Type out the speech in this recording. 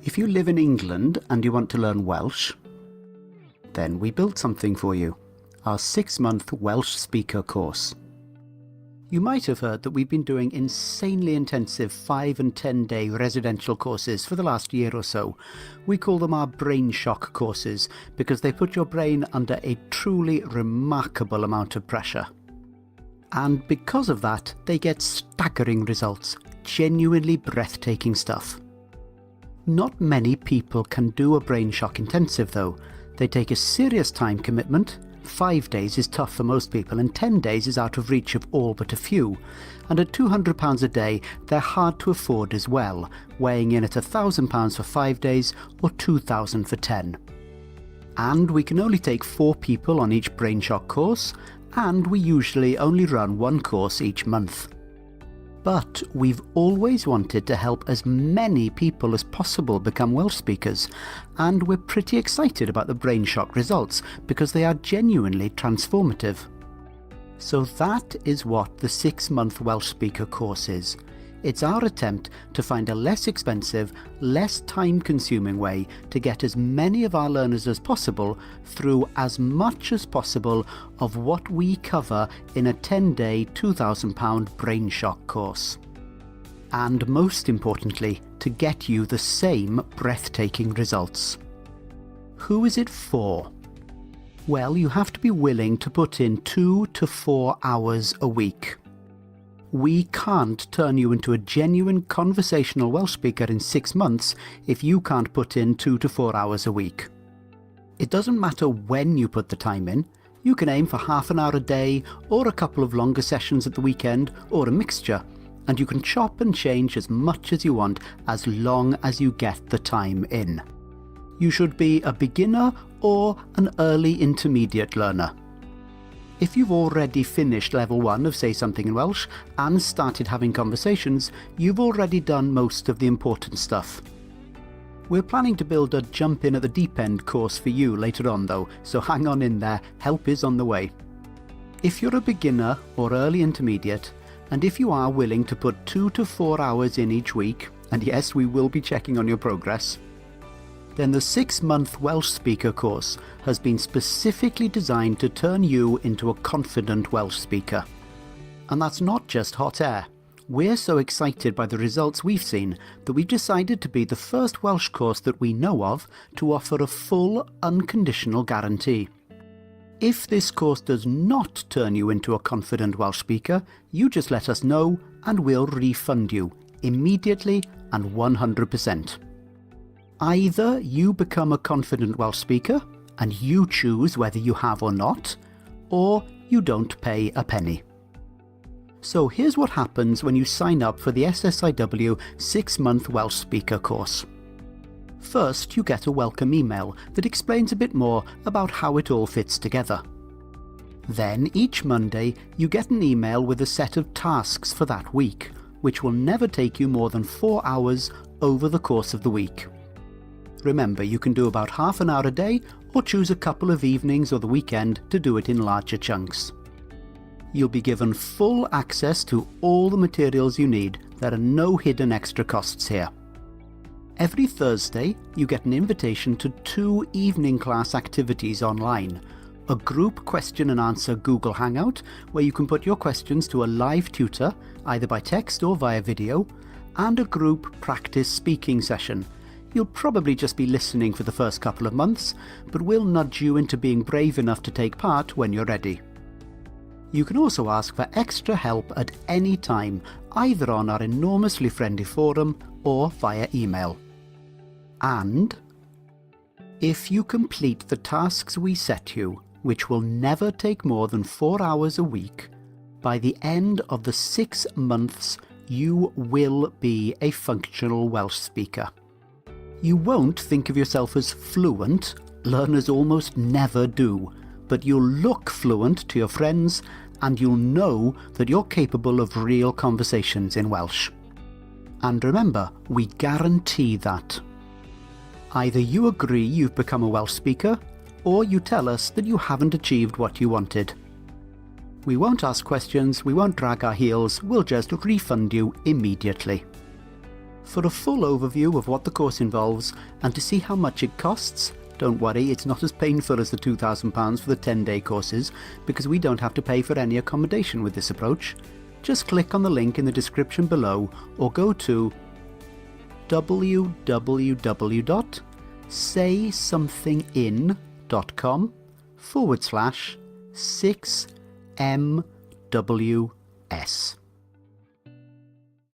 If you live in England and you want to learn Welsh, then we built something for you, our 6-month Welsh speaker course. You might have heard that we've been doing insanely intensive 5 and 10-day residential courses for the last year or so. We call them our brain shock courses because they put your brain under a truly remarkable amount of pressure. And because of that, they get staggering results, genuinely breathtaking stuff. Not many people can do a brain shock intensive though. They take a serious time commitment. 5 days is tough for most people and 10 days is out of reach of all but a few. And at £200 a day, they're hard to afford as well, weighing in at £1,000 for 5 days or £2,000 for 10. And we can only take 4 people on each brain shock course, and we usually only run 1 course each month. But we've always wanted to help as many people as possible become Welsh speakers, and we're pretty excited about the brain shock results because they are genuinely transformative. So that is what the 6-month Welsh speaker course is. It's our attempt to find a less expensive, less time-consuming way to get as many of our learners as possible through as much as possible of what we cover in a 10-day £2,000 brain shock course. And most importantly, to get you the same breathtaking results. Who is it for? Well, you have to be willing to put in 2 to 4 hours a week. We can't turn you into a genuine conversational Welsh speaker in 6 months if you can't put in 2 to 4 hours a week. It doesn't matter when you put the time in. You can aim for half an hour a day, or a couple of longer sessions at the weekend, or a mixture, and you can chop and change as much as you want as long as you get the time in. You should be a beginner or an early intermediate learner. If you've already finished level 1 of Say Something in Welsh and started having conversations, you've already done most of the important stuff. We're planning to build a jump in at the deep end course for you later on though, so hang on in there, help is on the way. If you're a beginner or early intermediate, and if you are willing to put 2 to 4 hours in each week, and yes, we will be checking on your progress, then the 6-month Welsh speaker course has been specifically designed to turn you into a confident Welsh speaker. And that's not just hot air. We're so excited by the results we've seen that we've decided to be the first Welsh course that we know of to offer a full, unconditional guarantee. If this course does not turn you into a confident Welsh speaker, you just let us know and we'll refund you immediately and 100%. Either you become a confident Welsh speaker and you choose whether you have or not, or you don't pay a penny. So here's what happens when you sign up for the SSIW 6-month Welsh speaker course. First, you get a welcome email that explains a bit more about how it all fits together. Then each Monday you get an email with a set of tasks for that week, which will never take you more than 4 hours over the course of the week. Remember, you can do about half an hour a day or choose a couple of evenings or the weekend to do it in larger chunks. You'll be given full access to all the materials you need. There are no hidden extra costs here. Every Thursday, you get an invitation to 2 evening class activities online. A group question and answer Google Hangout, where you can put your questions to a live tutor, either by text or via video, and a group practice speaking session. You'll probably just be listening for the first couple of months, but we'll nudge you into being brave enough to take part when you're ready. You can also ask for extra help at any time, either on our enormously friendly forum or via email. And if you complete the tasks we set you, which will never take more than 4 hours a week, by the end of the 6 months, you will be a functional Welsh speaker. You won't think of yourself as fluent, learners almost never do, but you'll look fluent to your friends and you'll know that you're capable of real conversations in Welsh. And remember, we guarantee that. Either you agree you've become a Welsh speaker, or you tell us that you haven't achieved what you wanted. We won't ask questions, we won't drag our heels, we'll just refund you immediately. For a full overview of what the course involves and to see how much it costs, don't worry, it's not as painful as the £2,000 for the 10-day courses because we don't have to pay for any accommodation with this approach. Just click on the link in the description below or go to www.saysomethingin.com/6MWS.